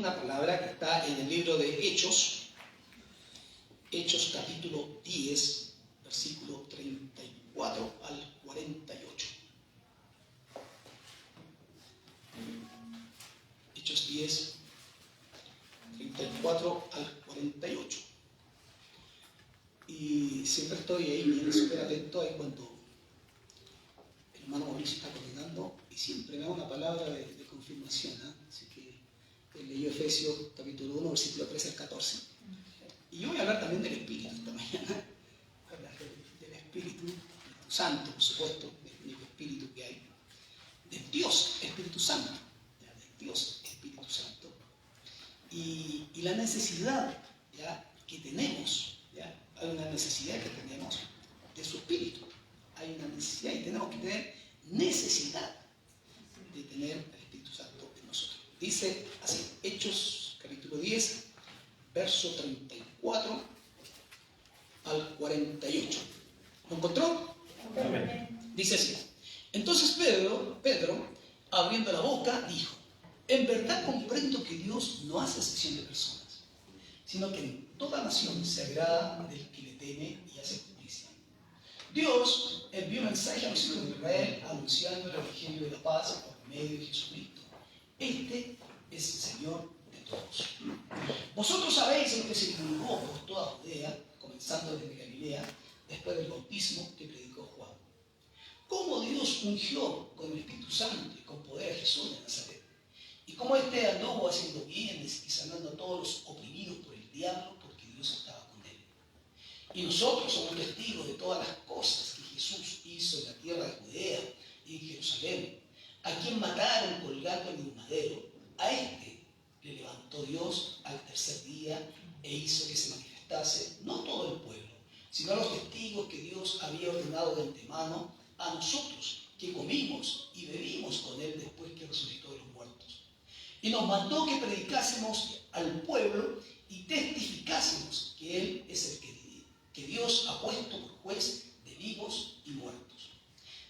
una palabra que está en el libro de Hechos, Hechos capítulo 10, versículo 34 al 48. Hechos 10, 34 al 48. Y siempre estoy ahí bien súper atento ahí cuando el hermano Mauricio está coordinando y siempre me da una palabra de confirmación, ¿eh? Así que él leyó Efesios capítulo 1, versículo 13 al 14. Y yo voy a hablar también del Espíritu esta mañana. Voy a hablar del Espíritu Santo, por supuesto, del único Espíritu que hay. De Dios, Espíritu Santo. De Dios, Espíritu Santo. Y la necesidad, ¿ya?, que tenemos, ¿ya? Hay una necesidad que tenemos de su Espíritu. Hay una necesidad y tenemos que tener necesidad de tener el Espíritu Santo en nosotros. Dice así, Hechos capítulo 10, verso 34 al 48. ¿Lo encontró? Amén. Dice así. Entonces Pedro, abriendo la boca, dijo: en verdad comprendo que Dios no hace excepción de personas, sino que en toda nación se agrada del que le teme y hace justicia. Dios envió mensaje a los hijos de Israel anunciando el evangelio de la paz por medio de Jesucristo. Este es el Señor de todos. Vosotros sabéis lo que se divulgó por toda Judea, comenzando desde Galilea, después del bautismo que predicó Juan. Cómo Dios ungió con el Espíritu Santo y con poder a Jesús de Nazaret. Y cómo éste anduvo haciendo bienes y sanando a todos los oprimidos por el diablo, porque Dios estaba con él. Y nosotros somos testigos de todas las cosas que Jesús hizo en la tierra de Judea y en Jerusalén, a quien mataron colgando en un madero. A este le levantó Dios al tercer día e hizo que se manifestase no todo el pueblo, sino a los testigos que Dios había ordenado de antemano, a nosotros que comimos y bebimos con él después que resucitó de los muertos. Y nos mandó que predicásemos al pueblo y testificásemos que él es el que Dios ha puesto por juez de vivos y muertos.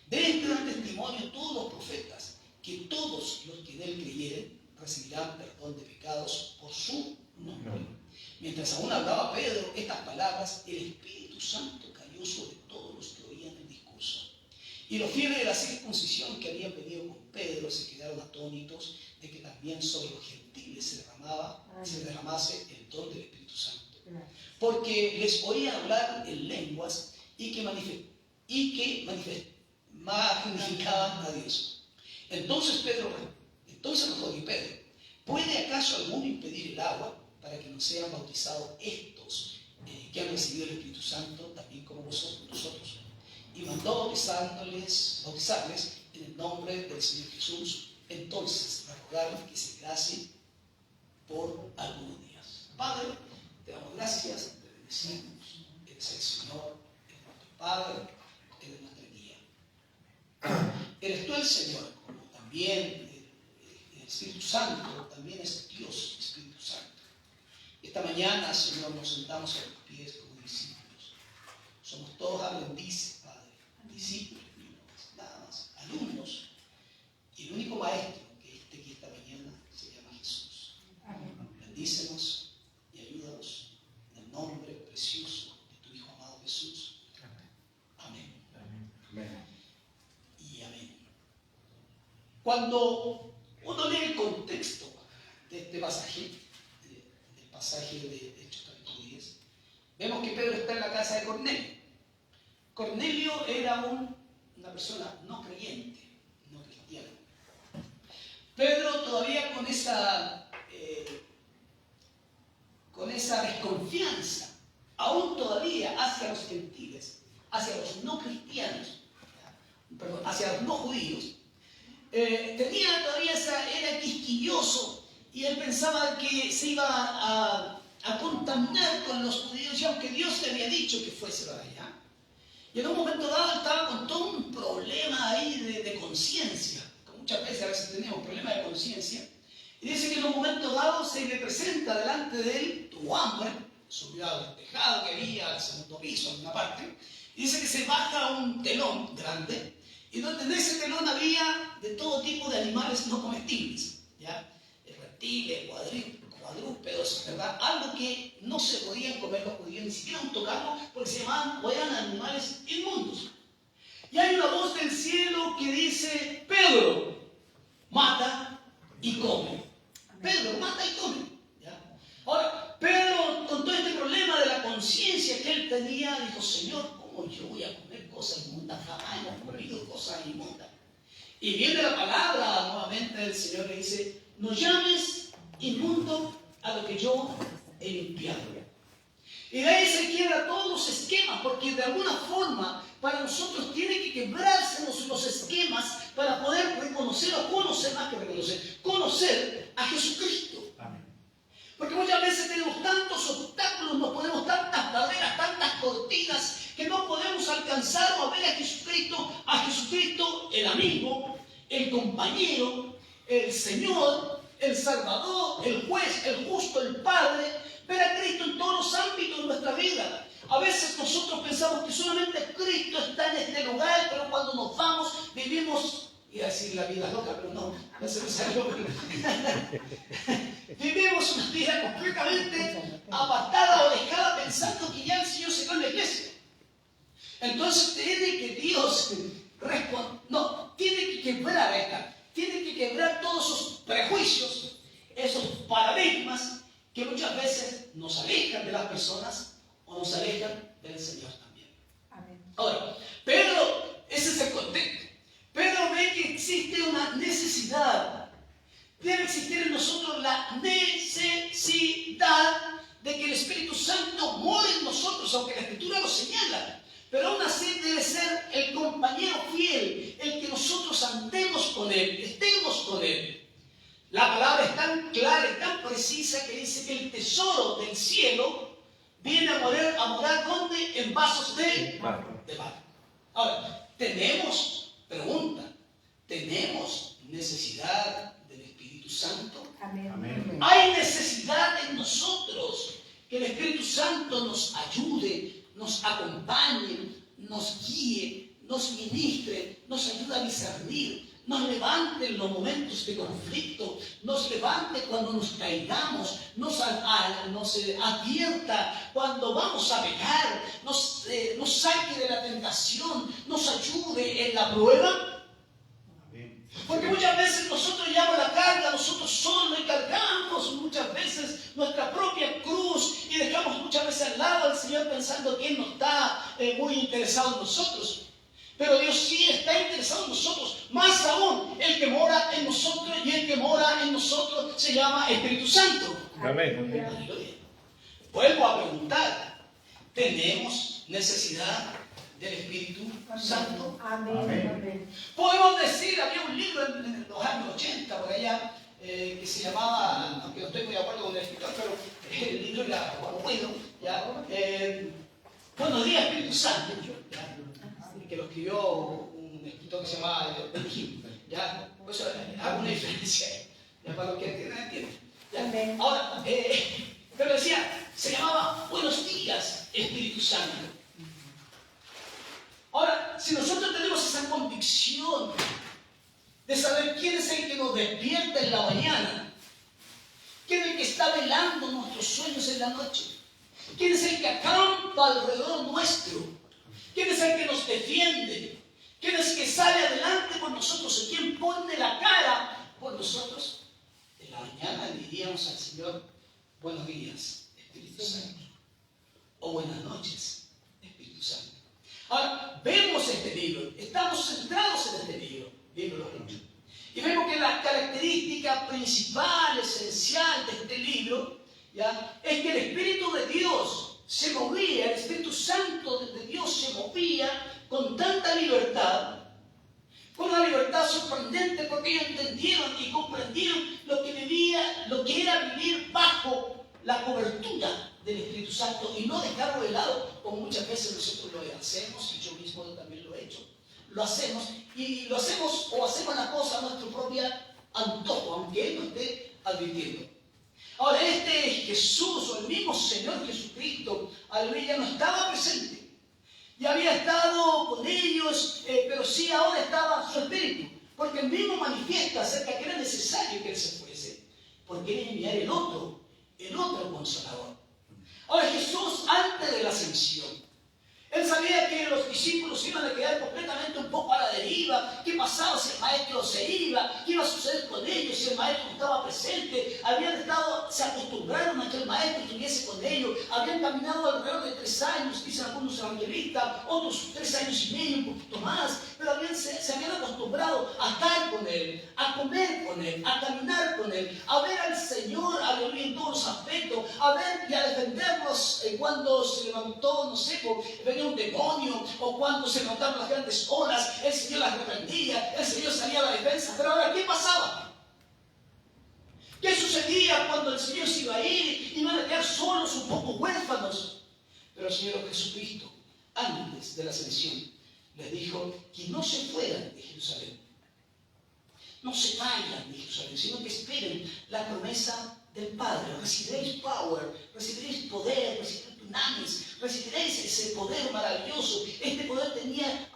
De este dan testimonio todos los profetas, que todos los que en él creyeren recibirán perdón de pecados por su nombre. Mientras aún hablaba Pedro estas palabras, el Espíritu Santo cayó sobre todos los que oían el discurso. Y los fieles de la circuncisión que habían venido con Pedro se quedaron atónitos de que también sobre los gentiles se derramase el don del Espíritu Santo. Porque les oían hablar en lenguas y que magnificaban a Dios. Entonces respondió Pedro: ¿puede acaso alguno impedir el agua para que no sean bautizados estos que han recibido el Espíritu Santo, también como nosotros? Y mandó bautizarles en el nombre del Señor Jesús. Entonces le rogaron que se quedase por algunos días. Padre, te damos gracias, te bendecimos. Eres el Señor, eres nuestro Padre, eres nuestra guía. Eres tú el Señor, como también el Espíritu Santo, también es Dios, Espíritu Santo. Esta mañana, Señor, nos sentamos a tus pies como discípulos. Somos todos aprendices, Padre, discípulos, nada más, alumnos. Y el único maestro que esté aquí esta mañana se llama Jesús. Bendícenos y ayúdanos en el nombre precioso de tu Hijo amado Jesús. Amén. Amén. Y amén. Cuando uno lee el contexto de este pasaje, del pasaje de Hechos capítulo 10, vemos que Pedro está en la casa de Cornelio. Cornelio era una persona no creyente, no cristiana. Pedro todavía con esa desconfianza, aún todavía hacia los gentiles, hacia los no cristianos, hacia los no judíos, tenía todavía era quisquilloso y él pensaba que se iba a contaminar con los judíos, y aunque Dios le había dicho que fuese para allá, y en un momento dado estaba con todo un problema ahí de conciencia, que muchas veces a veces tenemos problemas de conciencia, y dice que en un momento dado se le presenta delante de él, tuvo hambre, subió al tejado que había al segundo piso en una parte, y dice que se baja un telón grande, y donde en ese telón había de todo tipo de animales no comestibles, ¿ya? reptiles, cuadrúpedos, ¿verdad? Algo que no se podían comer los judíos, ni siquiera tocarlo, porque se llamaban o eran animales inmundos. Y hay una voz del cielo que dice: Pedro, mata y come. Pedro, mata y come. ¿Ya? Ahora, Pedro, con todo este problema de la conciencia que él tenía, dijo: Señor, ¿cómo yo voy a comer cosas inmundas? Jamás hemos comido cosas inmundas. Y viene la palabra nuevamente del Señor, le dice: no llames inmundo a lo que yo he limpiado. Y de ahí se quiebra todos los esquemas, porque de alguna forma para nosotros tiene que quebrarse los esquemas para poder reconocer o conocer, más que reconocer, conocer a Jesucristo. Amén. Porque muchas veces tenemos tantos obstáculos, nos ponemos tantas barreras, tantas cortinas, que no podemos alcanzar o ver a Jesucristo el amigo, el compañero, el Señor, el Salvador, el juez, el justo, el Padre, ver a Cristo en todos los ámbitos de nuestra vida. A veces nosotros pensamos que solamente Cristo está en este lugar, pero cuando nos vamos, vivimos, iba a decir la vida loca, pero no es necesario. Vivimos una vida completamente apartada o alejada, pensando que ya el Señor se quedó en la iglesia. Entonces tiene que Dios tiene que quebrar tiene que quebrar todos esos prejuicios, esos paradigmas que muchas veces nos alejan de las personas o nos alejan del Señor también. Amén. Ahora, Pedro, ese es el contexto. Pedro ve que existe una necesidad. Debe existir en nosotros la necesidad de que el Espíritu Santo more en nosotros, aunque la Escritura lo señala. Pero aún así debe ser el compañero fiel, el que nosotros andemos con Él, estemos con Él. La palabra es tan clara y tan precisa que dice que el tesoro del cielo viene a morar ¿dónde? En vasos de barro. Ahora, ¿tenemos necesidad del Espíritu Santo? Amén. Hay necesidad en nosotros que el Espíritu Santo nos ayude, nos acompañe, nos guíe, nos ministre, nos ayude a discernir, nos levante en los momentos de conflicto, nos levante cuando nos caigamos, nos advierta cuando vamos a pecar, nos saque de la tentación, nos ayude en la prueba. Porque muchas veces nosotros llevamos la carga, nosotros solos y cargamos muchas veces nuestra propia cruz y dejamos muchas veces al lado al Señor pensando que Él no está muy interesado en nosotros. Pero Dios sí está interesado en nosotros, más aún el que mora en nosotros, y el que mora en nosotros se llama Espíritu Santo. Amén. Aleluya. Vuelvo a preguntar, ¿tenemos necesidad del Espíritu Santo? Amén. Podemos decir, había un libro en los años 80 por allá que se llamaba, aunque no estoy muy de acuerdo con el escritor, pero el libro era bueno, Buenos días, Espíritu Santo, que lo escribió un escritor que se llamaba Ben Hinn. Por eso hago una diferencia para los que entienden. Ahora, pero decía, se llamaba Buenos días, Espíritu Santo. Ahora, si nosotros tenemos esa convicción de saber quién es el que nos despierta en la mañana, quién es el que está velando nuestros sueños en la noche, quién es el que acampa alrededor nuestro, quién es el que nos defiende, quién es el que sale adelante por nosotros, y quién pone la cara por nosotros, en la mañana le diríamos al Señor: buenos días, Espíritu Santo, o buenas noches, Espíritu Santo. Ahora, vemos este libro, estamos centrados en este libro de los Hechos, y vemos que la característica principal, esencial de este libro, es que el Espíritu de Dios se movía, el Espíritu Santo de Dios se movía con tanta libertad, con una libertad sorprendente, porque ellos entendieron y comprendieron lo que era vivir bajo la cobertura del Espíritu Santo y no dejarlo de lado, como muchas veces nosotros lo hacemos, y yo mismo también lo he hecho. Lo hacemos o hacemos la cosa a nuestro propio antojo, aunque Él no esté advirtiendo. Ahora, Jesús, o el mismo Señor Jesucristo, aleluya, no estaba presente. Ya había estado con ellos, pero sí ahora estaba su Espíritu, porque Él mismo manifiesta acerca que era necesario que Él se fuese, porque Él iba a enviar el otro Consolador. Ahora Jesús, antes de la ascensión, Él sabía que los discípulos iban a quedar completamente un poco a la deriva. ¿Qué pasaba si el maestro se iba? ¿Qué iba a suceder con ellos si el maestro no estaba presente? Se acostumbraron a que el maestro estuviese con ellos. Habían caminado alrededor de 3 años, dicen algunos evangelistas, otros 3 años y medio, un poquito más. Pero se habían acostumbrado a estar con Él, a comer con Él, a caminar con Él, a ver al Señor, aleluya, en todos los aspectos, a ver y a defenderlos cuando se levantó, no sé, venía un demonio, o cuando se levantaron las grandes olas, el Señor las reprendía, el Señor salía a la defensa. Pero ahora, ¿qué pasaba? ¿Qué sucedía cuando el Señor se iba a ir? Iban a quedar solos, un poco huérfanos. Pero el Señor Jesucristo, antes de la ascensión, les dijo que no se fueran de Jerusalén. No se vayan de Jerusalén, sino que esperen la promesa del Padre. Recibiréis power, recibiréis poder, recibiréis dunamis, recibiréis ese poder maravilloso. Este poder tenía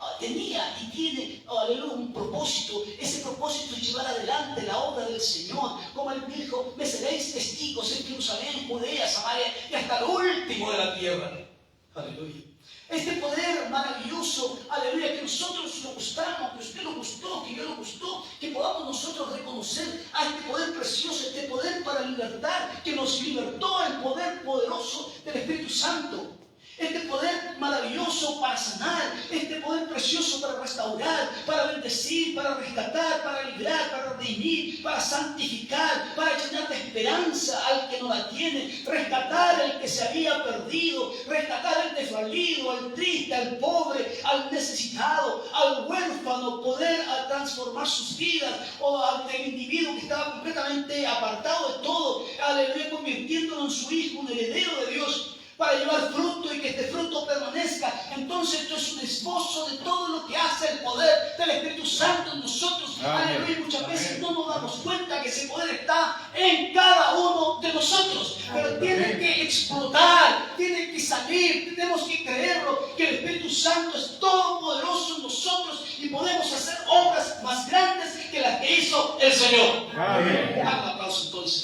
y tiene, aleluya, un propósito. Ese propósito es llevar adelante la obra del Señor. Como Él dijo, me seréis testigos en Jerusalén, Judea, Samaria y hasta el último de la tierra. Aleluya. Este poder maravilloso, aleluya, que nosotros lo gustamos, que usted lo gustó, que yo lo gustó, que podamos nosotros reconocer a este poder precioso, este poder para libertar, que nos libertó el poder poderoso del Espíritu Santo. Este poder maravilloso para sanar, este poder precioso para restaurar, para bendecir, para rescatar, para liberar, para redimir, para santificar, para llenar de esperanza al que no la tiene, rescatar al que se había perdido, rescatar al desvalido, al triste, al pobre, al necesitado, al huérfano, poder transformar sus vidas, o al individuo que estaba completamente apartado de todo, aleluya, convirtiéndolo en su hijo, un heredero de Dios, para llevar fruto y que este fruto permanezca. Entonces esto es un esbozo de todo lo que hace el poder del Espíritu Santo en nosotros. Aleluya. Muchas veces no nos damos cuenta que ese poder está en cada uno de nosotros, pero tiene que explotar, tiene que salir. Tenemos que creerlo, que el Espíritu Santo es todopoderoso en nosotros y podemos hacer obras más grandes que las que hizo el Señor. Amén. Un aplauso entonces.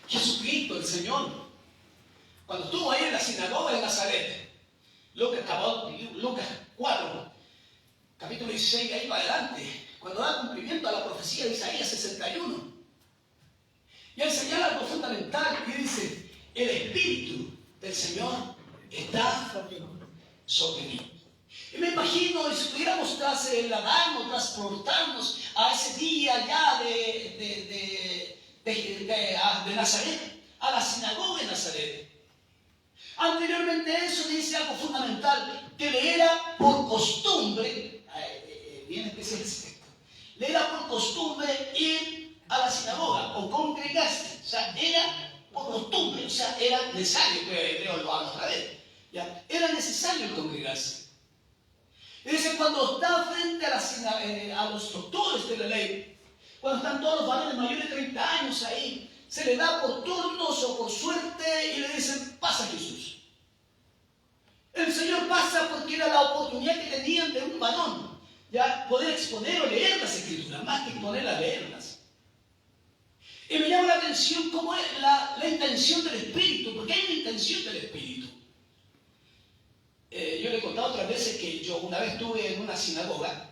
Jesucristo, el Señor, cuando estuvo ahí en la sinagoga de Nazaret, Lucas 4, capítulo 16, ahí para adelante, cuando da cumplimiento a la profecía de Isaías 61, y él señala algo fundamental y dice: el Espíritu del Señor está sobre mí. Y me imagino, si pudiéramos trasladarnos, transportarnos a ese día ya de Nazaret, a la sinagoga de Nazaret. Anteriormente a eso dice algo fundamental, que le era por costumbre, bien especial esto, le era por costumbre ir a la sinagoga o congregarse. O sea, era por costumbre, o sea, era necesario, creo lo hablo otra vez, ¿ya? Era necesario el congregarse. Y dice, cuando está frente a los doctores de la ley, cuando están todos los varones mayores de 30 años ahí, se le da por turnos o por suerte y le dicen: pasa Jesús. El Señor pasa porque era la oportunidad que tenían de un varón, ya poder exponer o leer las Escrituras, más que exponer a leerlas. Y me llama la atención cómo es la intención del Espíritu, porque hay una intención del Espíritu. Yo le he contado otras veces que yo una vez estuve en una sinagoga.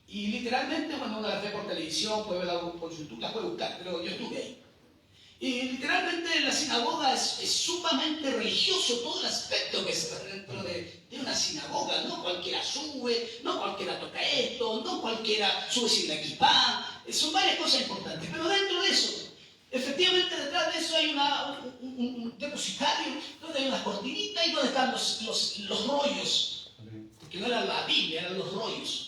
Y literalmente, bueno, uno las ve por televisión, puede verla por YouTube, las puede buscar, pero yo estuve ahí. Y literalmente la sinagoga es sumamente religioso, todo el aspecto que se ve dentro de una sinagoga. No cualquiera sube, no cualquiera toca esto, no cualquiera sube sin la equipá. Son varias cosas importantes, pero dentro de eso, efectivamente detrás de eso hay un depositario, donde hay unas cortinitas y donde están los rollos, porque no era la Biblia, eran los rollos.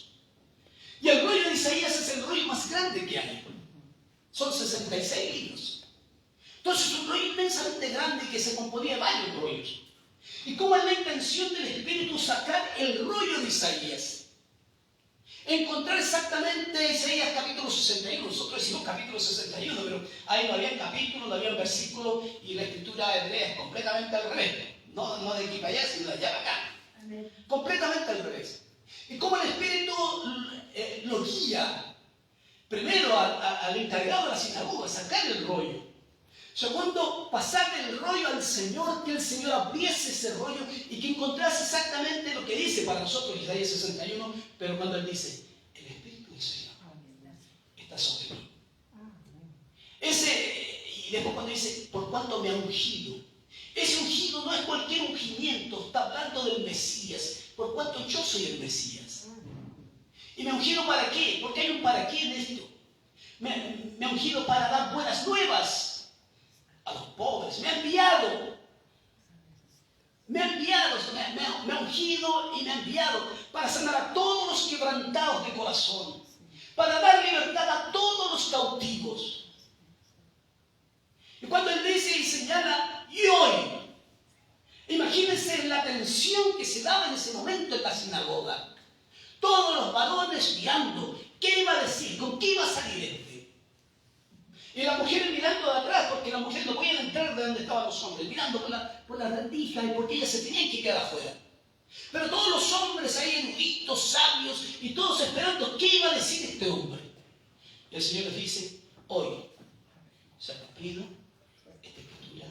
Y el rollo de Isaías es el rollo más grande que hay. Son 66 libros. Entonces es un rollo inmensamente grande que se componía de varios rollos. ¿Y cómo es la intención del Espíritu sacar el rollo de Isaías? Encontrar exactamente Isaías capítulo 61. Nosotros decimos capítulo 61, pero ahí no había capítulo, no había versículo, y la escritura hebrea es completamente al revés. No de aquí para allá, sino de allá para acá. Amén. Completamente al revés. Y cómo el Espíritu lo guía. Primero, al encargado de la sinagoga, sacar el rollo. Segundo, pasarle el rollo al Señor, que el Señor abriese ese rollo y que encontrase exactamente lo que dice para nosotros Isaías 61, pero cuando Él dice, el Espíritu del Señor está sobre mí. Y después cuando dice, por cuanto me ha ungido. Ese ungido no es cualquier ungimiento, está hablando del Mesías, por cuanto yo soy el Mesías. ¿Y me ha ungido para qué? Porque hay un para qué en esto. Me ha ungido para dar buenas nuevas a los pobres. Me ha enviado. Me ha ungido y me ha enviado para sanar a todos los quebrantados de corazón, para dar libertad a todos los cautivos. Y cuando Él dice y señala, y hoy, imagínense la tensión que se daba en ese momento en la sinagoga. Todos los varones mirando, ¿qué iba a decir? ¿Con qué iba a salir este? Y las mujeres mirando de atrás, porque las mujeres no podían entrar de donde estaban los hombres, mirando por la rendija, y porque ellas se tenían que quedar afuera. Pero todos los hombres ahí eruditos, sabios, y todos esperando, ¿qué iba a decir este hombre? Y el Señor les dice, hoy se ha cumplido esta escritura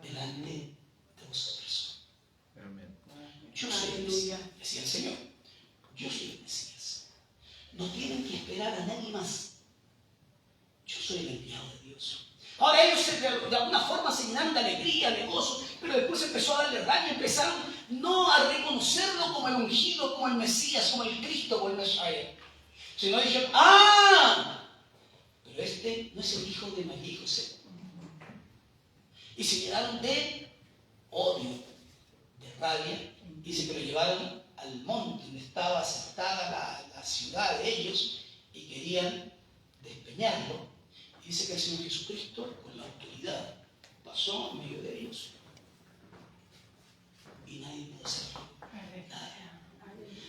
delante de vosotros. Yo soy el Mesías, decía el Señor. Yo soy el Mesías. No tienen que esperar a nadie más. Yo soy el enviado de Dios. Ahora ellos de alguna forma se llenaron de alegría, de gozo, pero después empezó a darle rabia, empezaron no a reconocerlo como el ungido, como el Mesías, como el Cristo, como el Mesías, sino dijeron, pero este no es el hijo de María y José. Y se llenaron de odio, de rabia, dice que lo llevaron al monte donde estaba asentada la ciudad de ellos y querían despeñarlo. Y dice que el Señor Jesucristo, con la autoridad, pasó en medio de ellos y nadie pudo hacerlo.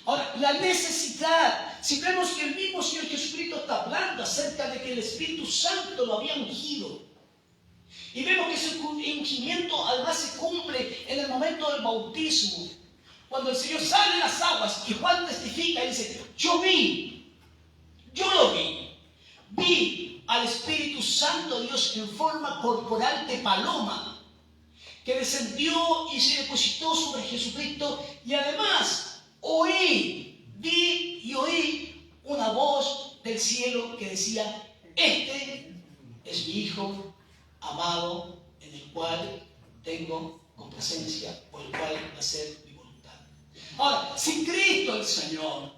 Ahora, la necesidad, si vemos que el mismo Señor Jesucristo está hablando acerca de que el Espíritu Santo lo había ungido, y vemos que ese ungimiento además se cumple en el momento del bautismo, cuando el Señor sale de las aguas y Juan testifica y dice, yo lo vi al Espíritu Santo de Dios en forma corporal de paloma, que descendió y se depositó sobre Jesucristo, y además vi y oí una voz del cielo que decía, este es mi Hijo amado, en el cual tengo complacencia, por el cual va a ser mi voluntad. Ahora, si Cristo el Señor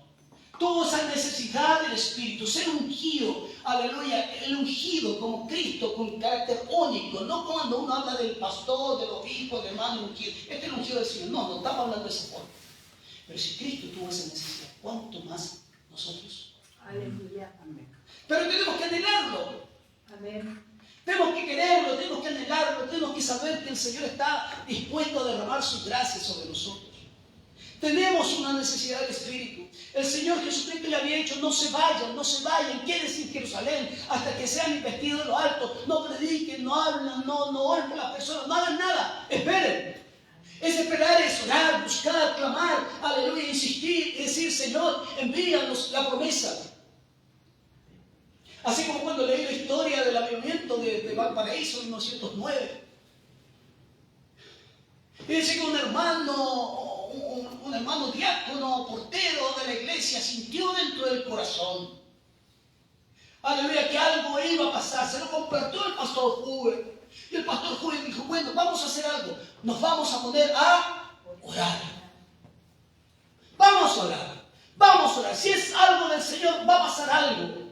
tuvo esa necesidad del Espíritu, ser ungido, aleluya, el ungido como Cristo con carácter único, no cuando uno habla del pastor, del obispo, del hermano ungido, este es el ungido del Señor, no estamos hablando de esa forma. Pero si Cristo tuvo esa necesidad, ¿cuánto más nosotros? Aleluya. Amén. Pero tenemos que anhelarlo. Amén. Tenemos que quererlo, tenemos que anhelarlo, tenemos que saber que el Señor está dispuesto a derramar su gracia sobre nosotros. Tenemos una necesidad del Espíritu. El Señor Jesucristo le había dicho, no se vayan, quédense en Jerusalén hasta que sean investidos de lo alto. No prediquen, no hablan, no oren por las personas, no hagan nada, esperen. Es esperar, es orar, buscar, clamar, aleluya, insistir, decir, Señor, envíanos la promesa. Así como cuando leí la historia del avivamiento de Valparaíso en 1909. Y dice que un hermano diácono, portero de la iglesia, sintió dentro del corazón, aleluya, que algo iba a pasar. Se lo compartió el pastor Huber. Y el pastor Huber dijo, bueno, vamos a hacer algo. Nos vamos a poner a orar. Vamos a orar. Si es algo del Señor, va a pasar algo.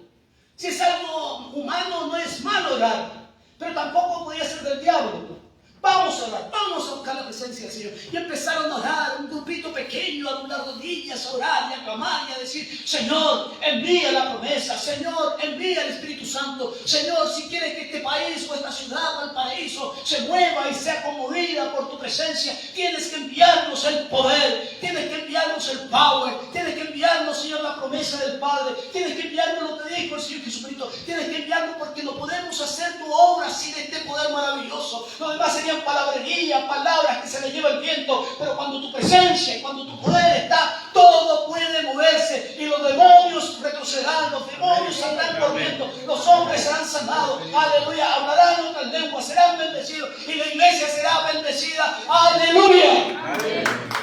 Si es algo humano, no es malo orar, pero tampoco podía ser del diablo. Vamos a orar, vamos a buscar la presencia del Señor. Y empezaron a orar, un grupito pequeño, a doblar rodillas, a orar y a clamar y a decir, Señor, envía la promesa, Señor, envía el Espíritu Santo. Señor, si quieres que este país o esta ciudad o el paraíso se mueva y sea conmovida por tu presencia, tienes que enviarnos el poder, tienes que enviarnos el power, tienes que enviarnos, Señor, la promesa del Padre, tienes que enviarnos lo que dijo el Señor Jesucristo, tienes que enviarnos porque no podemos podemos hacer tu obra sin este poder maravilloso. Lo demás serían palabrería, palabras que se le lleva el viento. Pero cuando tu presencia y cuando tu poder está, todo puede moverse. Y los demonios retrocederán, los demonios saldrán corriendo, los hombres serán sanados. Aleluya, hablarán en otras lenguas, serán bendecidos. Y la iglesia será bendecida. Aleluya.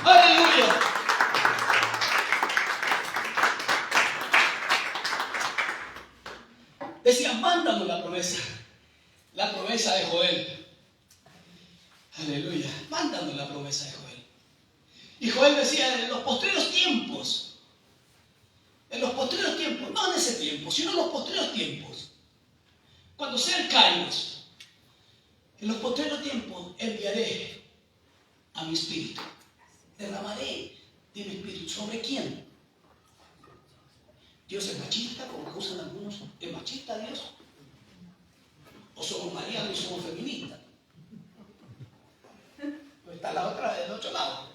Aleluya. Decía, mándanos la promesa de Joel. Aleluya, mándanos la promesa de Joel. Y Joel decía, en los postreros tiempos, no en ese tiempo, sino en los postreros tiempos, cuando sean Kairos, en los postreros tiempos enviaré a mi espíritu, derramaré de mi espíritu. ¿Sobre quién? ¿Dios es machista, como acusan algunos? ¿Es machista Dios? ¿O somos marianos y somos feministas? Pues está la otra del otro lado.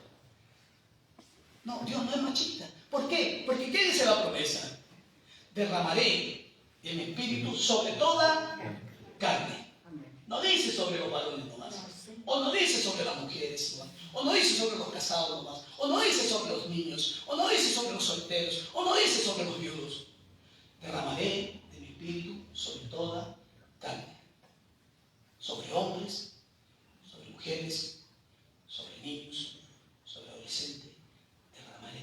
No, Dios no es machista. ¿Por qué? Porque ¿qué dice la promesa? Derramaré de mi espíritu sobre toda carne. No dice sobre los varones nomás. O no dice sobre las mujeres nomás. O no dice sobre los casados nomás. O no dice sobre los niños. O no dice sobre los solteros. O no dice sobre los viudos. Derramaré de mi espíritu sobre toda carne. Sobre hombres, sobre mujeres, sobre niños, sobre adolescentes. Derramaré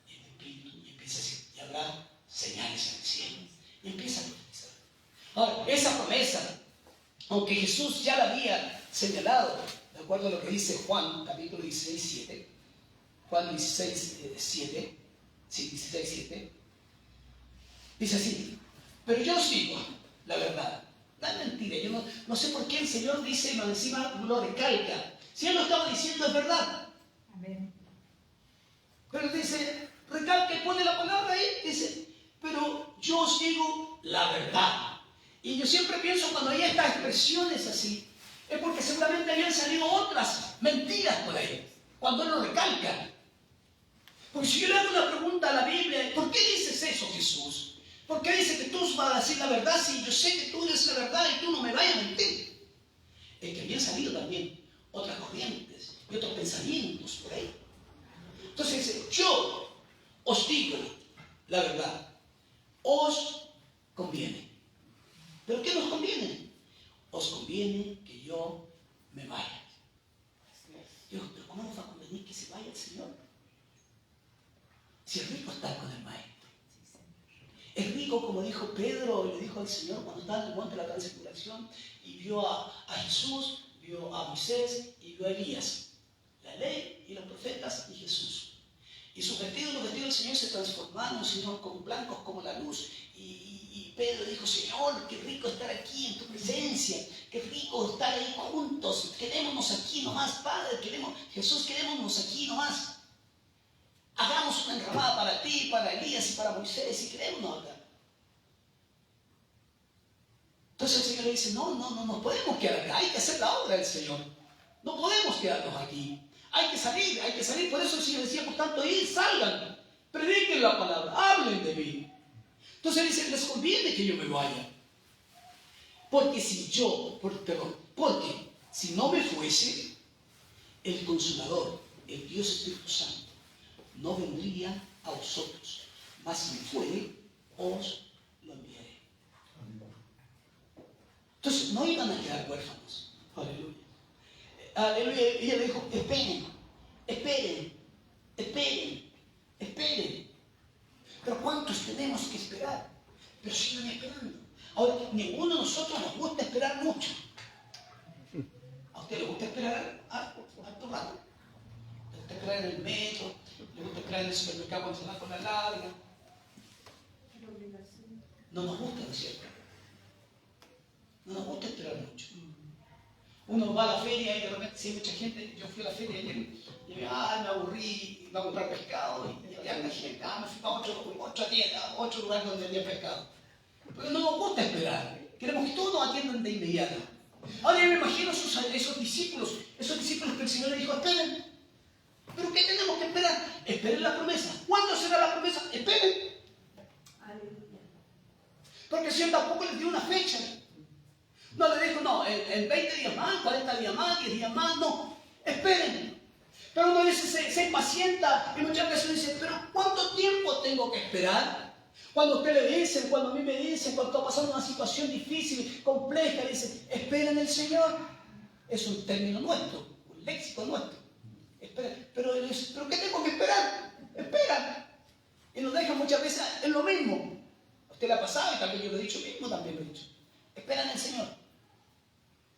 de mi espíritu. Y empieza a decir, y habrá señales en el cielo. Y empieza a profetizar. Ahora, esa promesa, aunque Jesús ya la había señalado, de acuerdo a lo que dice Juan, capítulo 16, 7, Juan 16, 7, sí, 16, 7, dice así, pero yo os digo la verdad, no es mentira, yo no sé por qué el Señor dice, más encima lo recalca, si Él lo estaba diciendo es verdad. Amén. Pero dice, recalca y pone la palabra ahí, dice, pero yo os digo la verdad. Y yo siempre pienso cuando hay estas expresiones así, es porque seguramente habían salido otras mentiras por ahí, cuando Él lo recalca. Porque si yo le hago una pregunta a la Biblia, ¿por qué dices eso, Jesús? ¿Por qué dice que tú vas a decir la verdad si yo sé que tú eres la verdad y tú no me vayas a mentir? Es que habían salido también otras corrientes y otros pensamientos por ahí. Entonces dice, yo os digo la verdad, os conviene. ¿Pero qué nos conviene? Os conviene que yo me vaya. Dios, pero ¿cómo nos va a convenir que se vaya el Señor? Si es rico estar con el Maestro. Es rico, como dijo Pedro, le dijo al Señor cuando estaba en el monte de la transfiguración y vio a Jesús, vio a Moisés y vio a Elías. La ley y los profetas y Jesús. Y sus vestidos, los vestidos del Señor se transformaron, sino con blancos como la luz. Y Pedro dijo, Señor, qué rico estar aquí en tu presencia, qué rico estar ahí juntos, quedémonos aquí nomás, Padre, Jesús, quedémonos aquí nomás. Hagamos una enramada para ti, para Elías y para Moisés y quedémonos acá. Entonces el Señor le dice, no nos podemos quedar acá, hay que hacer la obra del Señor. No podemos quedarnos aquí. Hay que salir. Por eso el Señor decía, por tanto, salgan, prediquen la palabra, hablen de mí. Entonces dice, les conviene que yo me vaya. Porque si no me fuese, el Consolador, el Dios Espíritu Santo, no vendría a vosotros, mas si me fuere, os lo enviaré. Entonces no iban a quedar huérfanos. Aleluya. Aleluya. Ella le dijo, esperen. Pero ¿cuántos tenemos que esperar? Pero sigan esperando. Ahora, ninguno de nosotros nos gusta esperar mucho. ¿A usted le gusta esperar harto rato? ¿Le gusta esperar en el metro? ¿Le gusta esperar en el supermercado cuando se va con la larga? No nos gusta, ¿no es cierto? No nos gusta esperar mucho. Uno va a la feria y de repente, si hay mucha gente, yo fui a la feria ayer y me aburrí, iba a comprar pescado y había la gente, me fui a otra tienda, otro lugar donde había pescado. Pero no nos gusta esperar, queremos que todos nos atiendan de inmediato. Ahora yo me imagino esos discípulos que el Señor le dijo, esperen. ¿Pero qué tenemos que esperar? Esperen la promesa. ¿Cuándo será la promesa? Esperen. Aleluya. Porque el Señor tampoco les dio una fecha. No le dijo, no, en 20 días más, 40 días más, 10 días más, no. Esperen. Pero uno dice, se impacienta y muchas veces dice, pero ¿cuánto tiempo tengo que esperar? Cuando usted le dicen, cuando a mí me dicen, cuando está pasando una situación difícil, compleja, dicen, espera en el Señor. Es un término nuestro, un léxico nuestro. Espera. Pero ¿qué tengo que esperar? Espera. Y nos dejan muchas veces en lo mismo. A usted le ha pasado y también yo lo he dicho mismo, también lo he dicho. Espera en el Señor.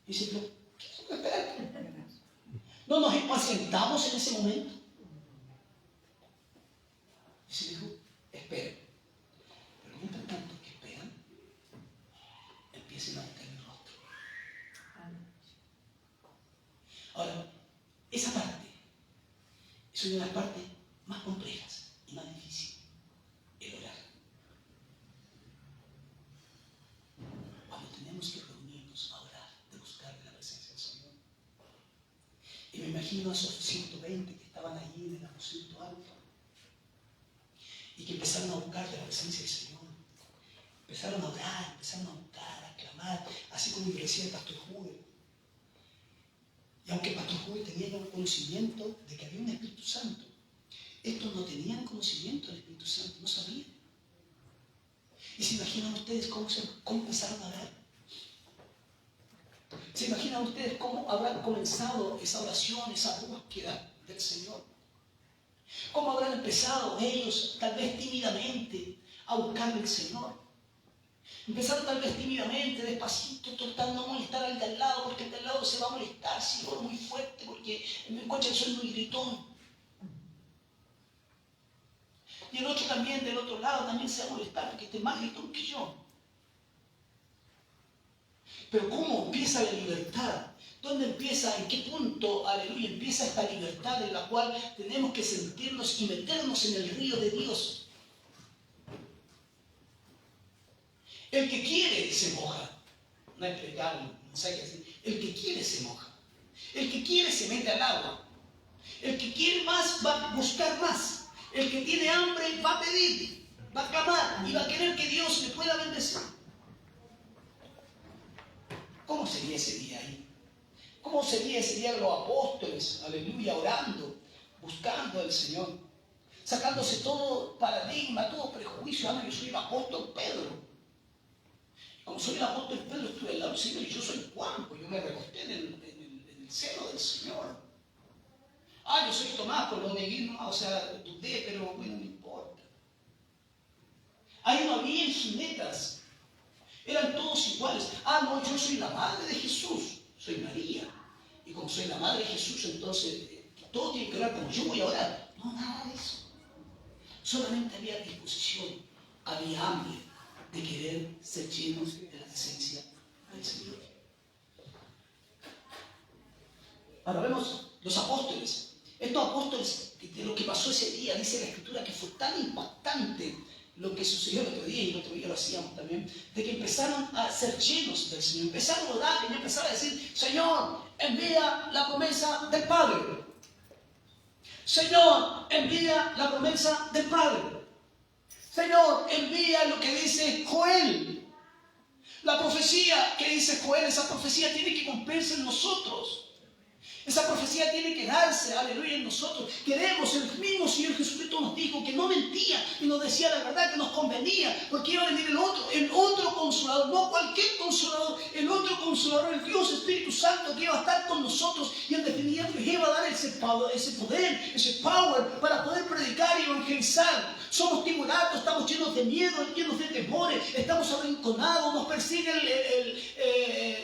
Y dice, pero ¿qué tengo que esperar? No nos impacientamos en ese momento. Y se dijo, esperen. Pero mientras tanto que esperan, empiecen a buscar el rostro. Ahora, esa parte es una de las partes más complejas y más difíciles, el orar. Cuando tenemos que reunirnos a orar, de buscar la presencia del Señor. Y me imagino a esos 120 que estaban allí en el aposento alto y que empezaron a buscar de la presencia del Señor. Empezaron a orar, empezaron a buscar, a clamar, así como lo decía el pastor Jude. Y aunque el pastor Jude tenía un conocimiento de que había un Espíritu Santo, estos no tenían conocimiento del Espíritu Santo, no sabían. Y se imaginan ustedes cómo empezaron a orar. ¿Se imaginan ustedes cómo habrán comenzado esa oración, esa búsqueda del Señor? ¿Cómo habrán empezado ellos, tal vez tímidamente, a buscar al Señor? Empezaron tal vez tímidamente, despacito, tratando de molestar al de al lado, porque el de al lado se va a molestar si oro muy fuerte, porque me encuentra que soy muy gritón. Y el otro también, del otro lado, también se va a molestar, porque este es más gritón que yo. Pero ¿cómo empieza la libertad? ¿Dónde empieza? ¿En qué punto, aleluya, empieza esta libertad en la cual tenemos que sentirnos y meternos en el río de Dios? El que quiere se moja. No hay pecado, no sé qué decir. El que quiere se moja. El que quiere se mete al agua. El que quiere más va a buscar más. El que tiene hambre va a pedir, va a clamar y va a querer que Dios le pueda bendecir. ¿Cómo sería ese día ahí? ¿Cómo sería ese día los apóstoles, aleluya, orando, buscando al Señor? Sacándose todo paradigma, todo prejuicio. Yo soy el apóstol Pedro. Como soy el apóstol Pedro, estuve al lado del Señor y yo soy Juan, pues yo me recosté en el seno del Señor. Yo soy Tomás, por lo negué, no, dudé, pero bueno, no importa. Ahí no había jinetas, eran todos iguales. No, yo soy la madre de Jesús, soy María. Y como soy la madre de Jesús, entonces todo tiene que orar como yo voy a orar. No, nada de eso. Solamente había disposición, había hambre de querer ser llenos de la presencia del Señor. Ahora vemos los apóstoles. Estos apóstoles, de lo que pasó ese día, dice la Escritura que fue tan impactante lo que sucedió el otro día, y el otro día lo hacíamos también, de que empezaron a ser llenos del Señor, empezaron a orar y empezaron a decir, Señor, envía la promesa del Padre. Señor, envía la promesa del Padre. Señor, envía lo que dice Joel. La profecía que dice Joel, esa profecía tiene que cumplirse en nosotros. Esa profecía tiene que darse, aleluya, en nosotros. Queremos, el mismo Señor Jesucristo nos dijo que no mentía y nos decía la verdad, que nos convenía, porque iba a venir el otro consolador, no cualquier consolador, el otro consolador, el Dios Espíritu Santo que iba a estar con nosotros y en definitiva nos iba a dar ese poder, ese power para poder predicar y evangelizar. Somos timoratos, estamos llenos de miedo, llenos de temores, estamos arrinconados, nos persigue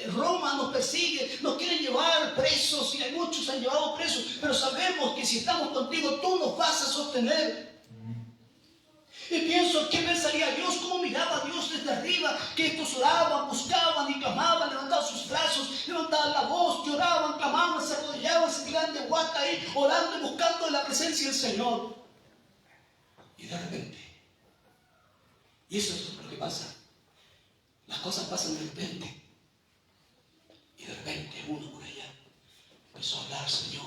Roma, nos persigue, nos quieren llevar presos y muchos han llevado presos, pero sabemos que si estamos contigo, tú nos vas a sostener. Y pienso, ¿qué pensaría Dios? ¿Cómo miraba Dios desde arriba? Que estos oraban, buscaban y clamaban, levantaban sus brazos, levantaban la voz, lloraban, clamaban, se arrodillaban, se tiraban de guata ahí, orando y buscando la presencia del Señor. Y de repente, y eso es lo que pasa, las cosas pasan de repente, y de repente uno por allá empezó a hablar, Señor,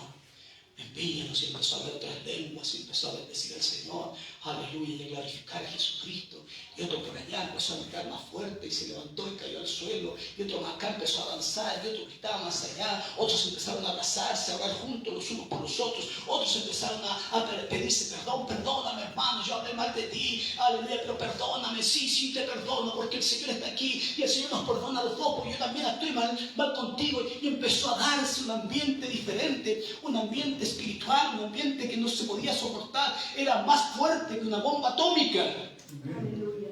Envíanos, y empezó a hablar otras lenguas, y empezó a bendecir al Señor, aleluya, y a glorificar a Jesucristo. Y otro por allá empezó a gritar más fuerte y se levantó y cayó al suelo. Y otro más acá empezó a avanzar, y otro gritaba más allá. Otros empezaron a abrazarse, a hablar juntos los unos por los otros. Otros empezaron a pedirse perdón. Perdóname, hermano, yo hablé mal de ti, aleluya, pero perdóname, sí, te perdono, porque el Señor está aquí y el Señor nos perdona a los dos, porque yo también estoy mal contigo. Y empezó a darse un ambiente diferente, un ambiente espiritual, un ambiente que no se podía soportar, era más fuerte que una bomba atómica. Aleluya.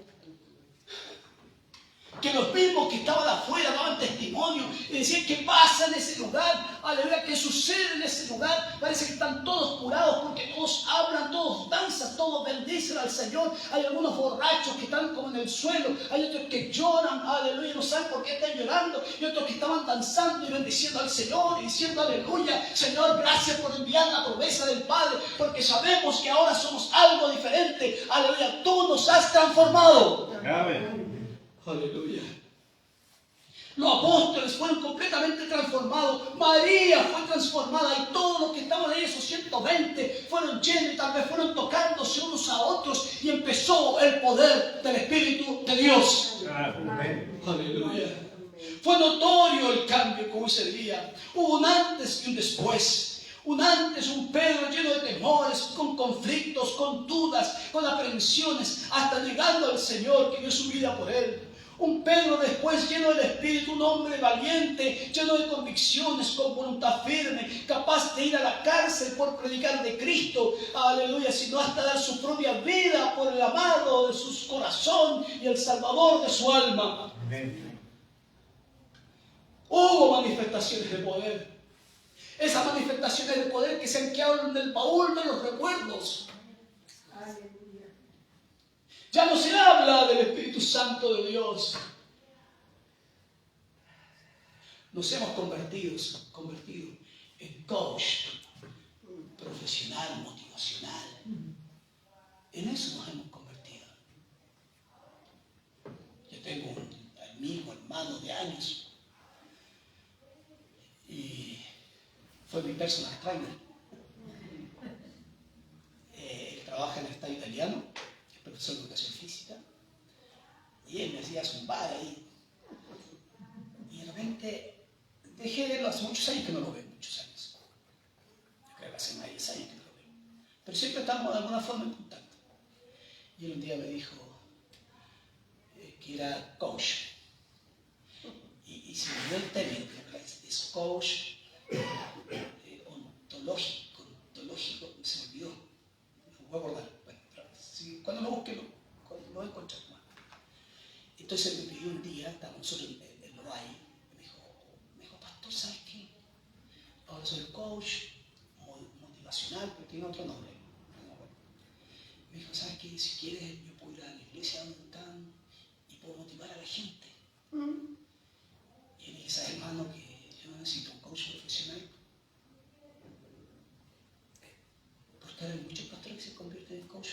Que los mismos que estaban afuera daban testimonio y decían: ¿qué pasa en ese lugar? Aleluya, ¿qué sucede en ese lugar? Parece que están todos curados porque todos hablan, todos danzan, todos bendicen al Señor. Hay algunos borrachos que están como en el suelo, hay otros que lloran, aleluya, no saben por qué están llorando, y otros que estaban danzando y bendiciendo al Señor y diciendo: aleluya, Señor, gracias por enviar la promesa del Padre, porque sabemos que ahora somos algo diferente. Aleluya, tú nos has transformado. Amén. Aleluya. Los apóstoles fueron completamente transformados. María fue transformada y todos los que estaban ahí, esos 120, fueron llenos y tal vez fueron tocándose unos a otros y empezó el poder del Espíritu de Dios. Amén. Aleluya. Fue notorio el cambio como ese día. Hubo un antes y un después. Un antes, un Pedro lleno de temores, con conflictos, con dudas, con aprensiones, hasta negando al Señor que dio su vida por él. Un Pedro después lleno del Espíritu, un hombre valiente, lleno de convicciones, con voluntad firme, capaz de ir a la cárcel por predicar de Cristo, aleluya, sino hasta dar su propia vida por el amado de su corazón y el Salvador de su alma. Amén. Hubo manifestaciones de poder. Esas manifestaciones de poder que se han quedado en el baúl de los recuerdos. Aleluya. Ya no se habla del Espíritu Santo de Dios. Nos hemos convertido en coach profesional, motivacional. En eso nos hemos convertido. Yo tengo un amigo, hermano de años, y fue mi personal trainer. Él trabaja en el Estado italiano, es profesor de educación física, y él me hacía zumbar ahí. Y de repente dejé de verlo hace muchos años que no lo veo, muchos años. Yo creo que hace más de 10 años que no lo veo. Pero siempre estamos de alguna forma en contacto. Y él un día me dijo que era coach. Y se me olvidó el término, es coach ontológico, se me olvidó. No voy a acordar. Bueno, cuando lo busque lo voy a encontrar más. Entonces él me pidió un día, estábamos nosotros en Loray, me dijo: pastor, ¿sabes qué? Ahora soy coach motivacional, pero tiene otro nombre. Me dijo: ¿sabes qué? Si quieres, yo puedo ir a la iglesia donde están y puedo motivar a la gente. Y él me dice: ¿sabes, hermano, que yo no necesito un coach profesional? Porque hay muchos pastores que se convierten en coach.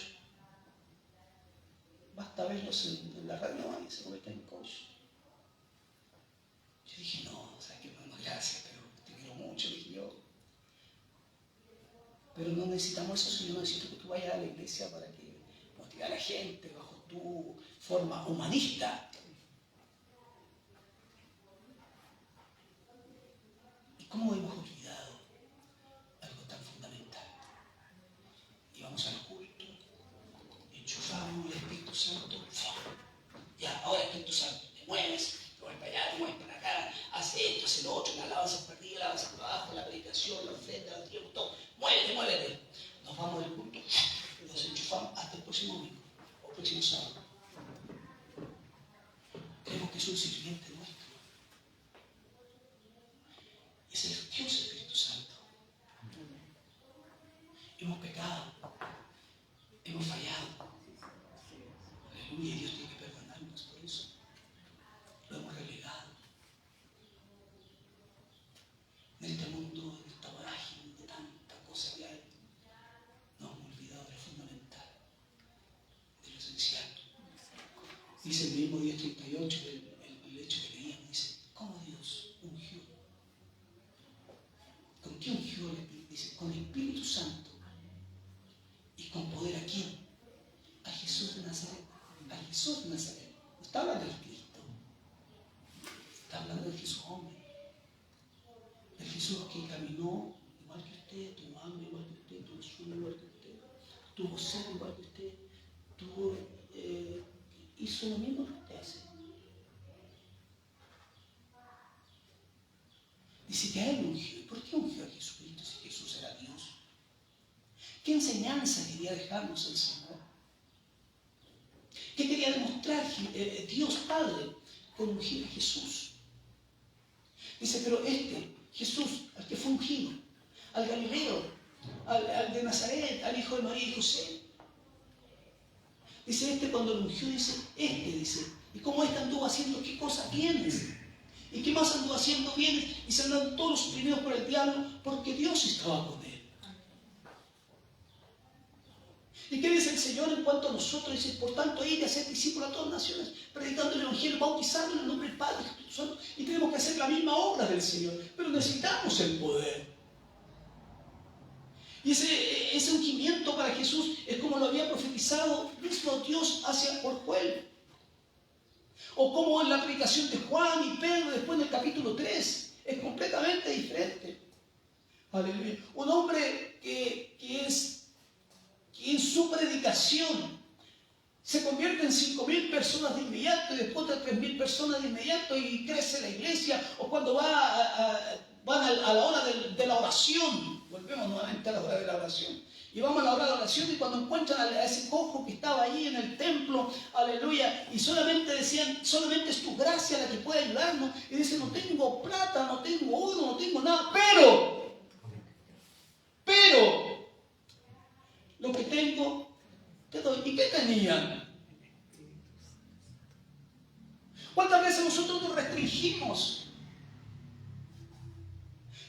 Basta verlos en la radio y se convierten en coach. Yo dije: no, ¿sabes qué, hermano? Gracias, pero te quiero mucho, dije yo. Pero no necesitamos eso, yo no necesito que tú vayas a la iglesia para que motive a la gente bajo tu forma humanista. ¿Y cómo hemos olvidado algo tan fundamental? Íbamos al culto, enchufamos el Espíritu Santo, ya, ahora Espíritu Santo, te mueves para allá, te mueves para acá, hace esto, hace lo otro, la alabanza para arriba, la alabanza para abajo, la predicación, la ofrenda, el tiempo, todo. Muévete. Nos vamos del culto, nos enchufamos hasta el próximo domingo o el próximo sábado. Creemos que es un sirviente nuestro. Y es el Dios Espíritu Santo. Hemos pecado, hemos fallado. Aleluya, y Dios tiene que perdonarnos por eso. Lo hemos relegado. En este mundo, en esta vorágine de tanta cosa que hay, nos hemos olvidado de lo fundamental, de lo esencial. Dice el mismo 10:38, el hecho que leíamos, dice: ¿cómo Dios ungió? ¿Con qué ungió el Espíritu? Dice: con el Espíritu enfermó igual que usted, tuvo hambre igual que usted, tuvo sueño igual que usted, tuvo sed igual que usted, hizo lo mismo que usted hace. Dice que a él ungió. ¿Y por qué ungió a Jesucristo si Jesús era Dios? ¿Qué enseñanza quería dejarnos el Señor? ¿Qué quería demostrar Dios Padre con ungir a Jesús? Dice, pero Jesús, al que fue ungido, al Galileo, al de Nazaret, al hijo de María y José. Dice, cuando lo ungió, dice, y como anduvo haciendo qué cosas bienes, y qué más anduvo haciendo bienes, y se andaban todos oprimidos por el diablo, porque Dios estaba con él. ¿Y qué dice el Señor en cuanto a nosotros? Dice, por tanto, ir y hacer discípulos a todas las naciones, predicando el Evangelio, bautizando en el nombre del Padre y del Espíritu Santo, y tenemos que hacer la misma obra del Señor, pero necesitamos el poder. Y ese ungimiento para Jesús es como lo había profetizado mismo Dios por Joel. O como en la predicación de Juan y Pedro después en el capítulo 3. Es completamente diferente. Aleluya. Un hombre que en su predicación se convierte en 5.000 personas de inmediato y después de 3.000 personas de inmediato y crece la iglesia. O cuando van a la hora de la oración. Volvemos nuevamente a la hora de la oración. Y vamos a la hora de la oración y cuando encuentran a ese cojo que estaba allí en el templo, aleluya, y solamente decían, solamente es tu gracia la que puede ayudarnos. Y dicen, no tengo plata, no tengo oro, no tengo nada, pero, lo que tengo, te doy. ¿Y qué tenían? ¿Cuántas veces nosotros nos restringimos?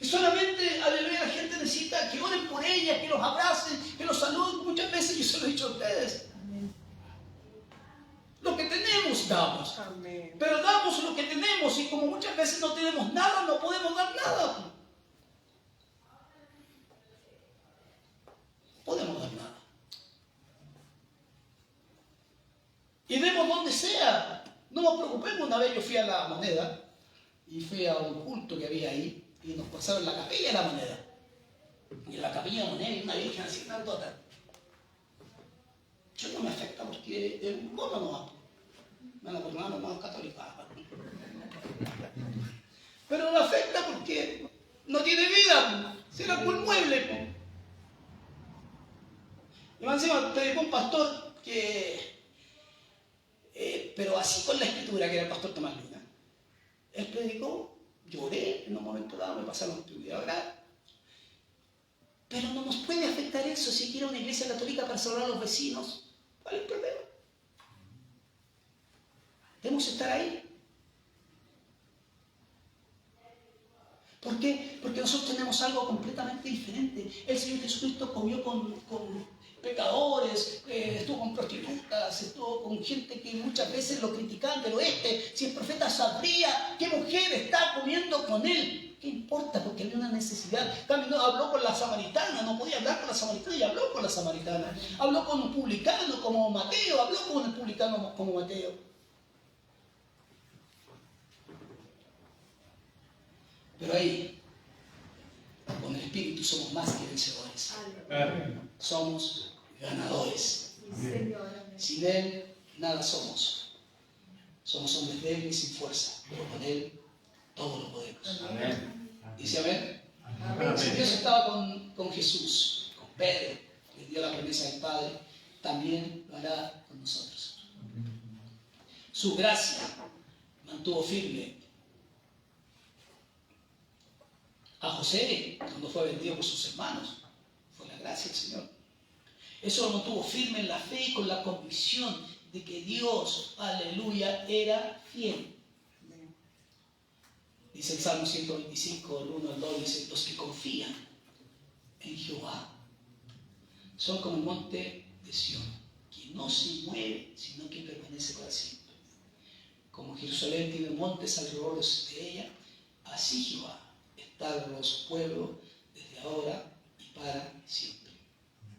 Y solamente, aleluya, la gente necesita que oren por ella, que los abracen, que los saluden. Muchas veces yo se lo he dicho a ustedes. Amén. Lo que tenemos damos. Amén. Pero damos lo que tenemos y como muchas veces no tenemos nada, no podemos dar nada. Podemos dar nada. Y demos donde sea. No nos preocupemos. Una vez yo fui a la Moneda y fui a un culto que había ahí. Y nos pasaron la capilla de la Moneda. Y en la capilla de la Moneda hay una virgen así grandota. Yo no me afecta porque es un bono no. Me van a perdonar los hermanos católicos. Pero me afecta porque no tiene vida. Será como un mueble. Y más encima predicó un pastor que... pero así con la escritura, que era el pastor Tomás Luna. Él predicó. Lloré en un momento dado, me pasaron la oportunidad de orar. Pero no nos puede afectar eso si quiere una iglesia católica para salvar a los vecinos. ¿Cuál es el problema? Debemos estar ahí. ¿Por qué? Porque nosotros tenemos algo completamente diferente. El Señor Jesucristo comió con pecadores, estuvo con prostitutas, estuvo con gente que muchas veces lo criticaban, pero si el profeta sabría qué mujer está comiendo con él, ¿qué importa? Porque había una necesidad. También habló con la samaritana, no podía hablar con la samaritana y habló con la samaritana. Habló con un publicano como Mateo, habló con el publicano como Mateo. Pero ahí, con el Espíritu somos más que vencedores. Somos ganadores. Sin Él, nada somos. Somos hombres débiles y sin fuerza, pero con Él todo lo podemos. Amén. Dice amén. Amén. Si Dios estaba con Jesús, con Pedro, le dio la promesa del Padre, también lo hará con nosotros. Su gracia mantuvo firme a José cuando fue vendido por sus hermanos. Fue la gracia del Señor. Eso lo mantuvo firme en la fe y con la convicción de que Dios, aleluya, era fiel. Dice el Salmo 125, el 1 al 2, dice, los que confían en Jehová son como el monte de Sión, que no se mueve, sino que permanece para siempre. Como Jerusalén tiene montes alrededor de ella, así Jehová está en los pueblos desde ahora y para siempre.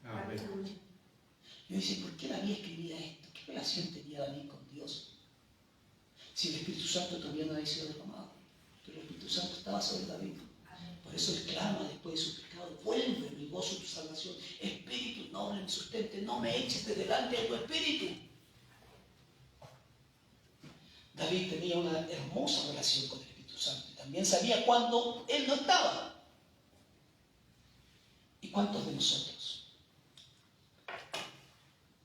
Amén. Yo decía, ¿por qué David escribía esto? ¿Qué relación tenía David con Dios? Si el Espíritu Santo todavía no había sido derramado, pero el Espíritu Santo estaba sobre David. Por eso él clama después de su pecado: vuelve mi gozo, tu salvación. Espíritu noble me sustente, no me eches de delante de tu espíritu. David tenía una hermosa relación con el Espíritu Santo y también sabía cuando él no estaba. ¿Y cuántos de nosotros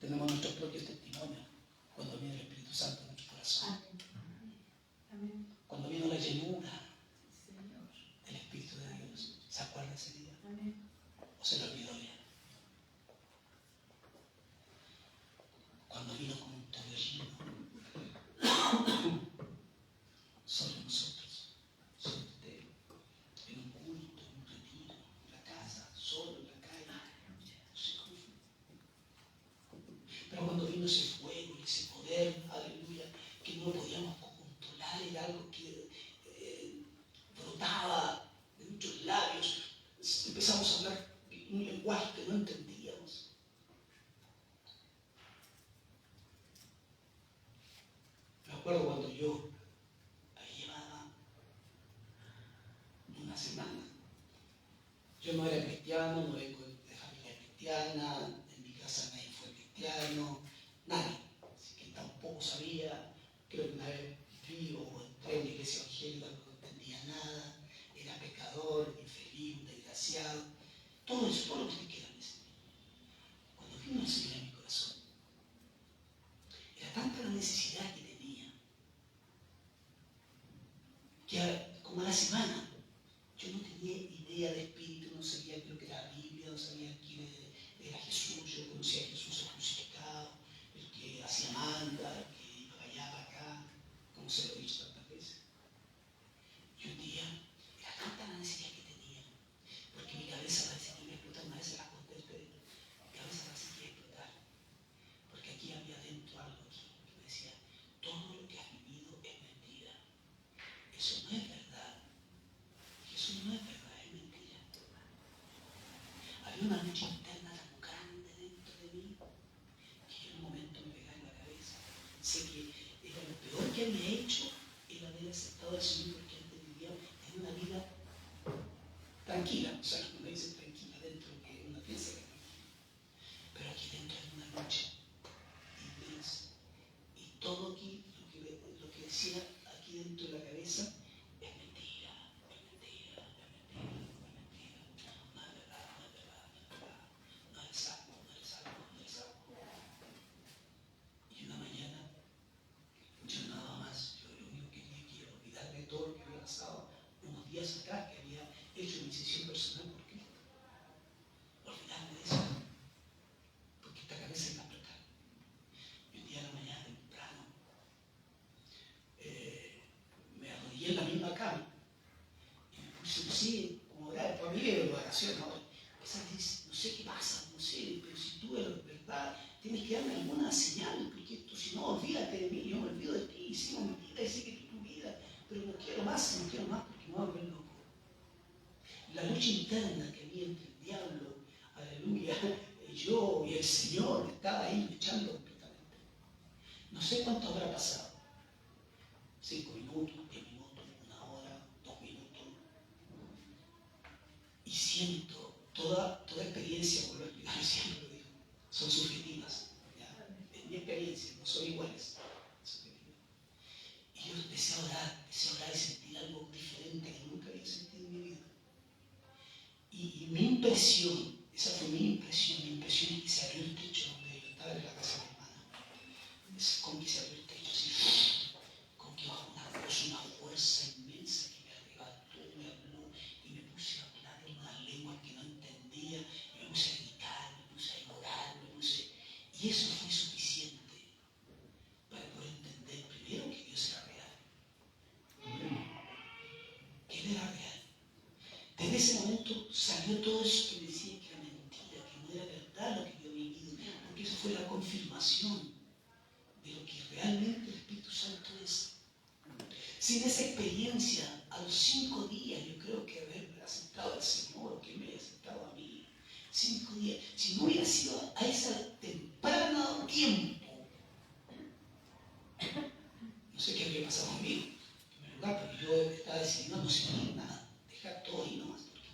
tenemos nuestros propios testimonios cuando viene el Espíritu Santo en nuestro corazón? Amén. Cuando vino la llenura Señor. del Espíritu de Dios. ¿Se acuerda ese día? Amén. ¿O se lo olvidó ya? Cuando vino como un torbellino sobre nosotros, sobre usted, en un culto, en un retiro, en la casa, solo en la calle. No sé cómo fue. Pero cuando vino ese fuego y ese poder, aleluya, que no lo podíamos controlar, era algo que brotaba de muchos labios. Empezamos a hablar un lenguaje que no entendíamos. Me acuerdo cuando yo llevaba una semana. Yo no era cristiano, no vengo de familia cristiana, en mi casa nadie fue cristiano, nadie. Así que tampoco sabía, creo que una vez fui o entré en la iglesia evangélica, no entendía nada, era pecador, infeliz, un desgraciado, todo eso, todo lo que ustedes quieran decir. Cuando vino el Señor en mi corazón, era tanta la necesidad que tenía, que como a la semana, yo no tenía idea de espíritu, no sabía lo que era la Biblia, no sabía quién era Jesús. Yo conocía a Jesús el crucificado, el que hacía manda, el que iba para allá, para acá, como se lo he dicho tantas veces. Y un día era tanta la necesidad que tenía, porque mi cabeza parecía que iba a explotar. Una vez se la conté a ustedes, mi cabeza parecía que iba a explotar, porque aquí había dentro algo aquí que me decía: todo lo que has vivido es mentira, eso no es verdad. Eso no es verdad, es mentira. Había una lucha interna tan grande dentro de mí que yo en un momento me pegaba en la cabeza. Sé que era lo peor que había hecho el haber aceptado al Señor, porque antes vivía en una vida tranquila. O sea, uno dice tranquila dentro, que uno piensa que no. Pero aquí dentro hay una lucha inmensa. Y todo aquí, lo que decía aquí dentro de la cabeza, es mentira, es mentira, es mentira, es mentira. No es verdad, no es verdad, no es verdad. No es salvo, no es salvo, no es salvo. Y una mañana, yo nada más, yo lo único que quería era olvidarme de todo lo que había pasado unos días atrás, que había hecho mi decisión personal por Cristo. Olvidarme de eso, porque esta cabeza iba a explotar. Y un día a la mañana temprano, me arrodillé en la misma cama y me puse así, como orar, para mí era una oración, ¿no? No sé qué pasa, no sé, pero si tú eres verdad, tienes que darme alguna señal, porque esto, si no, olvídate de mí, yo me olvido de ti, sigo mi vida y sé que tú tu vida, pero no quiero más, porque me voy a volver loco. La lucha interna que había entre el diablo, aleluya, yo y el Señor, estaba ahí luchando completamente. No sé cuánto habrá pasado. 5 minutos, 10 minutos, 1 hora, 2 minutos. Y siento toda experiencia, vuelvo a explicar, siempre lo digo, son subjetivas. ¿Ya? Es mi experiencia, no son iguales. Y yo empecé a orar y sentir algo diferente que nunca había sentido en mi vida. Y mi impresión, esa fue mi impresión es que se abrió el techo donde yo estaba, en la casa de mi hermana. Es como que se abrió el techo así, como que bajó una fuerza inmensa que me arrebató, me habló y me puse a hablar en una lengua que no entendía, y me puse a gritar, me puse a llorar, y eso fue suficiente para poder entender primero que Dios era real, que Él era real. Desde ese momento salió todo eso que me decía que era mentira, que no era verdad lo que yo había vivido, porque eso fue la confirmación de lo que realmente el Espíritu Santo es. Sin esa experiencia, a los 5 días, yo creo que haber aceptado al Señor, o que me haya aceptado a mí, 5 días, si no hubiera sido a ese temprano tiempo, no sé qué habría pasado conmigo, en primer lugar, porque yo estaba decidido a no seguir nada, dejar todo ahí nomás, porque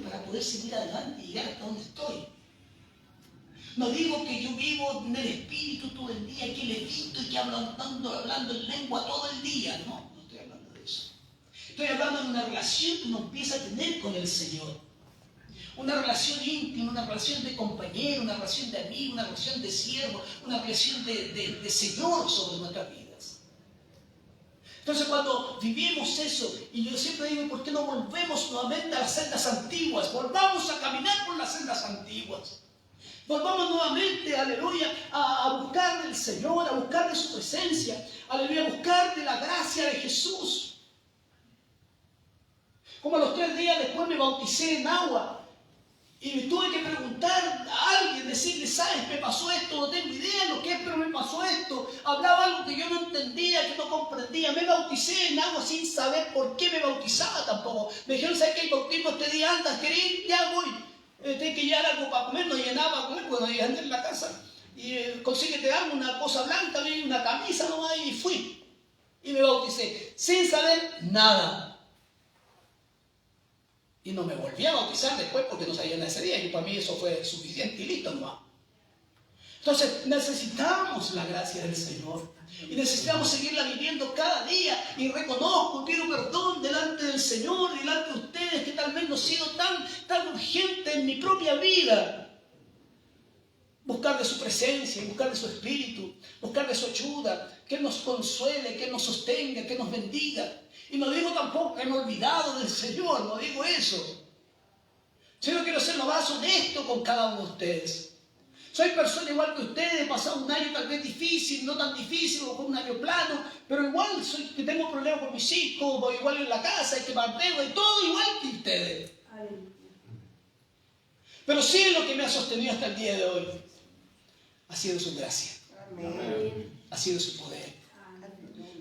para poder seguir adelante y llegar hasta donde estoy. No digo que yo vivo en el Espíritu todo el día, que levito y que hablando en lengua todo el día. No, no estoy hablando de eso. Estoy hablando de una relación que uno empieza a tener con el Señor. Una relación íntima, una relación de compañero, una relación de amigo, una relación de siervo, una relación de Señor sobre nuestras vidas. Entonces cuando vivimos eso, y yo siempre digo, ¿por qué no volvemos nuevamente a las sendas antiguas? Volvamos a caminar por las sendas antiguas. Volvamos nuevamente, aleluya, a buscar del Señor, a buscar de su presencia, aleluya, a buscar de la gracia de Jesús. Como a los 3 días después me bauticé en agua y me tuve que preguntar a alguien, decirle, ¿sabes? Me pasó esto, no tengo idea de lo que es, pero me pasó esto. Hablaba algo que yo no entendía, que no comprendía. Me bauticé en agua sin saber por qué me bautizaba tampoco. Me dijeron, ¿sabes qué? El bautismo este día anda, ¿querés? Ya voy. Tengo que llevar algo para comer, no llenaba a comer, bueno, y andé en la casa. Y consíguete algo, una cosa blanca, una camisa nomás, y fui. Y me bauticé, sin saber nada. Y no me volví a bautizar después porque no sabía nada ese día. Y para mí eso fue suficiente y listo nomás. Entonces necesitamos la gracia del Señor. Y necesitamos seguirla viviendo cada día. Y reconozco, pido perdón delante del Señor, delante de ustedes, que tal vez no ha sido tan urgente en mi propia vida. Buscar de su presencia, buscar de su espíritu, buscar de su ayuda, que Él nos consuele, que Él nos sostenga, que nos bendiga. Y no digo tampoco que me he olvidado del Señor, no digo eso. Sino quiero ser lo más honesto con cada uno de ustedes. Soy persona igual que ustedes, he pasado un año tal vez difícil, no tan difícil, o con un año plano, pero igual soy que tengo problemas con mis hijos, voy igual en la casa, hay que pagar y todo igual que ustedes. Pero sí lo que me ha sostenido hasta el día de hoy ha sido su gracia. Amén. Ha sido su poder.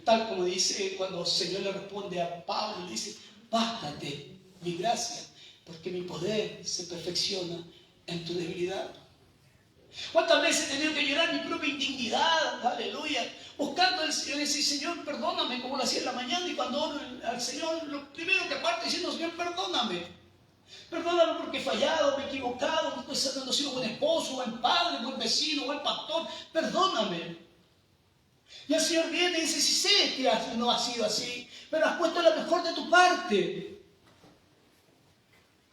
Tal como dice cuando el Señor le responde a Pablo, le dice, bástate mi gracia, porque mi poder se perfecciona en tu debilidad. ¿Cuántas veces he tenido que llorar mi propia indignidad? Aleluya. Buscando al Señor y decir, Señor, perdóname, como lo hacía en la mañana. Y cuando oro al Señor, lo primero que parte diciendo, Señor, perdóname. Perdóname porque he fallado, me he equivocado, no he sido buen esposo, buen padre, buen vecino, buen pastor. Perdóname. Y el Señor viene y dice, sí sé que no ha sido así, pero has puesto lo mejor de tu parte.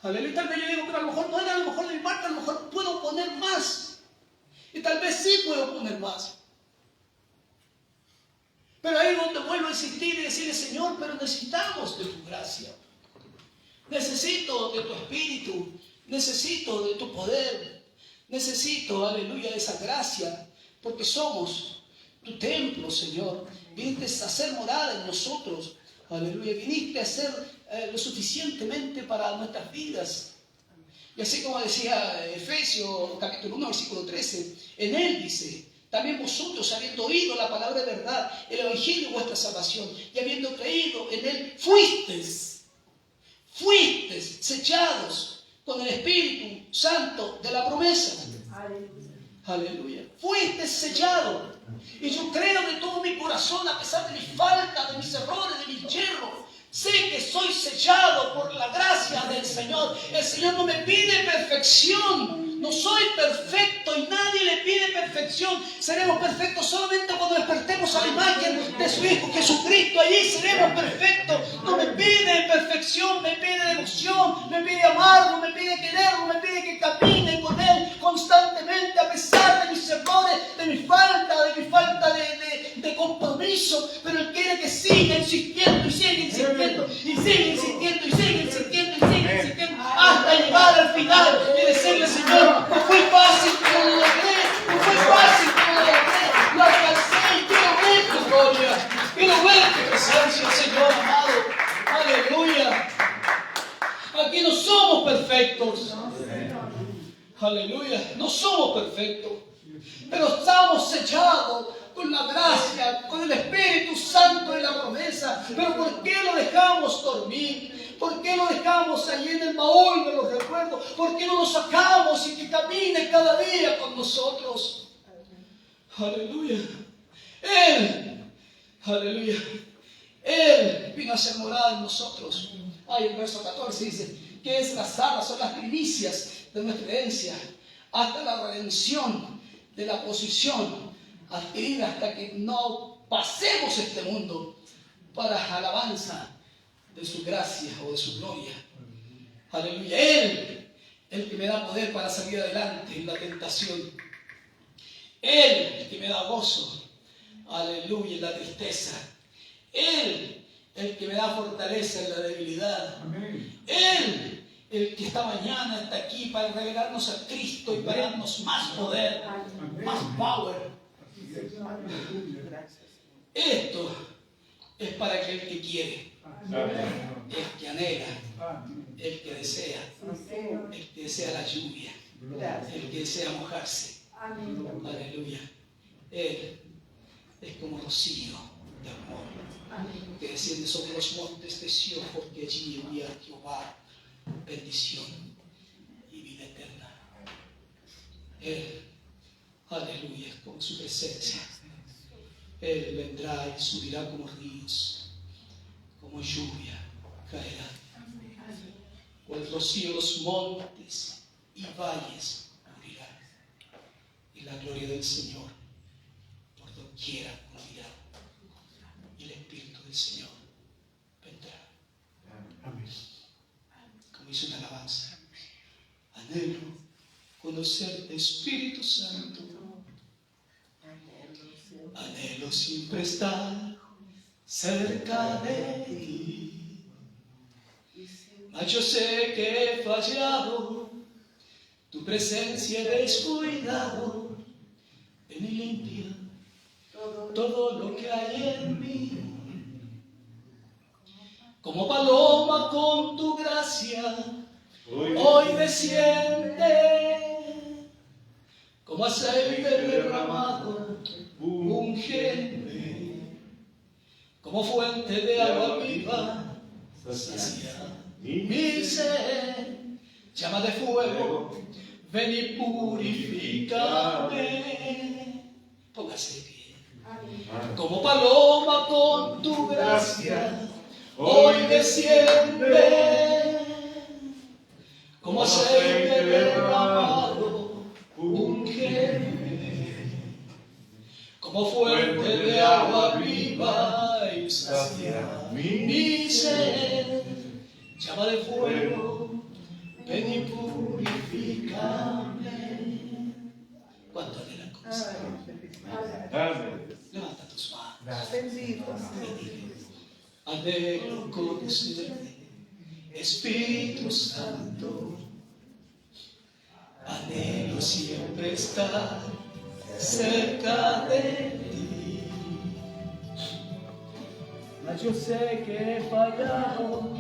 Aleluya. Tal vez yo digo, pero a lo mejor no era lo mejor de mi parte, a lo mejor puedo poner más. Y tal vez sí puedo poner más. Pero ahí es donde vuelvo a insistir y decirle, Señor, pero necesitamos de tu gracia. Necesito de tu espíritu. Necesito de tu poder. Necesito, aleluya, de esa gracia. Porque somos tu templo, Señor. Viniste a hacer morada en nosotros. Aleluya. Viniste a hacer lo suficientemente para nuestras vidas. Y así como decía Efesios capítulo 1, versículo 13, en él dice, también vosotros, habiendo oído la palabra de verdad, el evangelio de vuestra salvación, y habiendo creído en él, fuisteis sellados con el Espíritu Santo de la promesa. Aleluya. Fuiste sellado. Y yo creo de todo mi corazón, a pesar de mis faltas, de mis errores, de mis yerros, sé que soy sellado por la gracia del Señor. El Señor no me pide perfección. No soy perfecto y nadie le pide perfección. Seremos perfectos solamente cuando despertemos a la imagen de su Hijo Jesucristo. Allí seremos perfectos. No me pide perfección, me pide devoción, me pide amarlo, me pide quererlo, me pide que camine con Él constantemente a pesar de mis errores, de mi falta de compromiso. Pero Él quiere que siga insistiendo y siga insistiendo y siga insistiendo y siga insistiendo y siga insistiendo hasta llegar al final y decirle, Señor, no fue fácil, pero lo logré, no fue fácil, pero lo logré, lo alcancé y quiero ver tu gloria, quiero ver tu presencia, Señor amado. Aleluya. Aquí no somos perfectos. Aleluya. No somos perfectos, pero estamos sellados con la gracia, con el Espíritu Santo de la promesa. Pero ¿por qué lo dejamos dormir? ¿Por qué lo dejamos allí en el baúl de los recuerdos? ¿Por qué no lo sacamos y que camine cada día con nosotros? Aleluya. Aleluya. Él vino a ser morada en nosotros. Ahí el verso 14 dice ¿Qué es las arras? Son las primicias de nuestra herencia, hasta la redención de la posición adquirida, hasta que no pasemos este mundo para alabanza de su gracia o de su gloria. Aleluya. Él, el que me da poder para salir adelante en la tentación. Él, el que me da gozo. Aleluya, en la tristeza. Él, el que me da fortaleza en la debilidad. Él, el que esta mañana está aquí para revelarnos a Cristo y para darnos más poder, más power. Esto es para aquel que quiere, el que anhela, el que desea, el que desea la lluvia, el que desea mojarse. Aleluya. Él es como rocío de amor que desciende sobre los montes de Sion, porque allí envía Jehová bendición y vida eterna. Él, aleluya, con su presencia. Él vendrá y subirá como ríos, como lluvia caerá. Cual rocío los montes y valles cubrirá. Y la gloria del Señor por doquiera cubrirá. Y el Espíritu del Señor vendrá. Amén. Como hizo una alabanza. Anhelo conocerte, Espíritu Santo. Anhelo siempre estar cerca de ti. Mas yo sé que he fallado, tu presencia he descuidado. Ven y limpia todo lo que hay en mí. Como paloma con tu gracia, hoy desciende. Como aceite derramado, úngeme. Como fuente de agua viva, sacia mi sed. Llama de fuego, ven y purifícame. Póngase de pie. Como paloma con tu gracia, hoy desciende. Como aceite derramado, úngeme. Como fuente de agua viva y sacia mi sed. Llama de fuego, ven y purifícame. ¿Cuánto anhelan conocer? Levanta tus manos. Anhelo conocerte, Espíritu Santo. Anhelo siempre estar cerca de ti. Mas yo sé que he fallado,